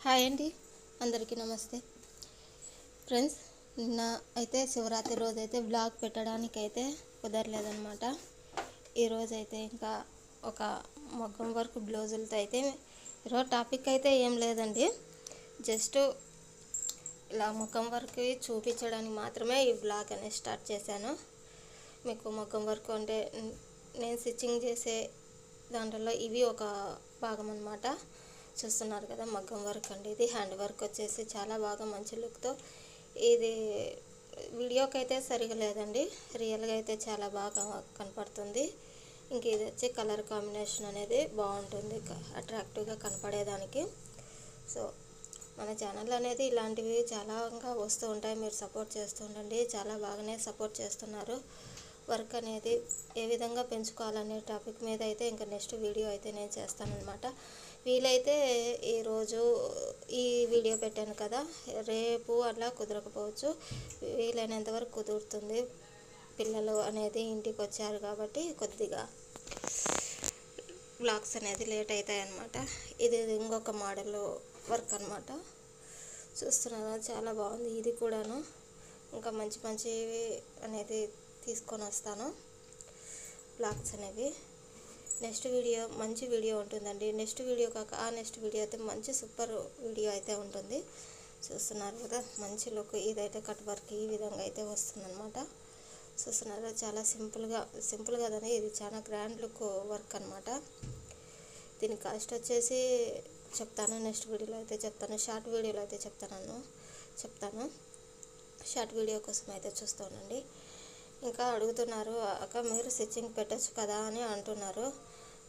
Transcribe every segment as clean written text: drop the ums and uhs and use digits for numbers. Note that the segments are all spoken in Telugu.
హాయ్ అండి, అందరికీ నమస్తే ఫ్రెండ్స్. నిన్న అయితే శివరాత్రి రోజు అయితే బ్లాగ్ పెట్టడానికి అయితే కుదరలేదన్నమాట. ఈరోజైతే ఇంకా ఒక మగ్గం వర్క్ బ్లౌజులతో అయితే ఈరోజు టాపిక్ అయితే ఏం లేదండి, జస్ట్ ఇలా మగ్గం వర్క్ చూపించడానికి మాత్రమే ఈ బ్లాగ్ అనేది స్టార్ట్ చేశాను. మీకు మగ్గం వర్క్ అంటే నేను స్టిచ్చింగ్ చేసే దాంట్లో ఇవి ఒక భాగం అన్నమాట. చూస్తున్నారు కదా, మగ్గం వర్క్ అండి. ఇది హ్యాండ్ వర్క్ వచ్చేసి చాలా బాగా మంచి లుక్తో, ఇది వీడియోకి అయితే సరిగా లేదండి, రియల్గా అయితే చాలా బాగా కనపడుతుంది. ఇంక ఇది వచ్చి కలర్ కాంబినేషన్ అనేది బాగుంటుంది, అట్రాక్టివ్గా కనపడేదానికి. సో మన ఛానల్ అనేది ఇలాంటివి చాలా వస్తూ ఉంటాయి, మీరు సపోర్ట్ చేస్తూ ఉండండి. చాలా బాగానే సపోర్ట్ చేస్తున్నారు. వర్క్ అనేది ఏ విధంగా పెంచుకోవాలనే టాపిక్ మీద అయితే ఇంకా నెక్స్ట్ వీడియో అయితే నేను చేస్తానన్నమాట. వీలైతే ఈరోజు ఈ వీడియో పెట్టాను కదా, రేపు అట్లా కుదరకపోవచ్చు, వీలైనంత వరకు కుదురుతుంది. పిల్లలు అనేది ఇంటికి వచ్చారు కాబట్టి కొద్దిగా బ్లాగ్స్ అనేది లేట్ అవుతాయి అన్నమాట. ఇది ఇంకొక మోడల్ వర్క్ అన్నమాట. చూస్తున్నారా, చాలా బాగుంది. ఇది కూడాను ఇంకా మంచి మంచివి అనేది తీసుకొని వస్తాను, బ్లాగ్స్ అనేవి. నెక్స్ట్ వీడియో మంచి వీడియో ఉంటుందండి. నెక్స్ట్ వీడియో కాక ఆ నెక్స్ట్ వీడియో అయితే మంచి సూపర్ వీడియో అయితే ఉంటుంది. చూస్తున్నారు కదా, మంచి లుక్. ఇదైతే కట్ వర్క్ ఈ విధంగా అయితే వస్తుందన్నమాట. చూస్తున్నారు, చాలా సింపుల్ కదండి, ఇది చాలా గ్రాండ్ లుక్ వర్క్ అనమాట. దీని కాస్ట్ వచ్చేసి చెప్తాను, నెక్స్ట్ వీడియోలో అయితే చెప్తాను, షార్ట్ వీడియోలో అయితే చెప్తాను. షార్ట్ వీడియో కోసం అయితే చూస్తానండి. ఇంకా అడుగుతున్నారు, అక్క మీరు స్టిచ్చింగ్ పెట్టచ్చు కదా అని అంటున్నారు.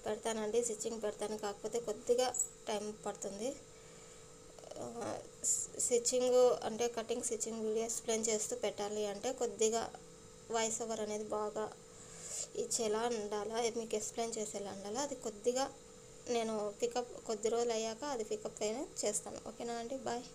పెడతానండి, స్టిచ్చింగ్ పెడతాను, కాకపోతే కొద్దిగా టైం పడుతుంది. స్టిచ్చింగ్ అంటే కటింగ్ స్టిచ్చింగ్ వీడియో ఎక్స్ప్లెయిన్ చేస్తూ పెట్టాలి అంటే కొద్దిగా వాయిస్ ఓవర్ అనేది బాగా ఇచ్చేలా ఉండాలా, మీకు ఎక్స్ప్లెయిన్ చేసేలా ఉండాలా. అది కొద్దిగా నేను పికప్ కొద్ది రోజులు అయ్యాక అది పికప్ అయినా చేస్తాను. ఓకేనా అండి, బాయ్.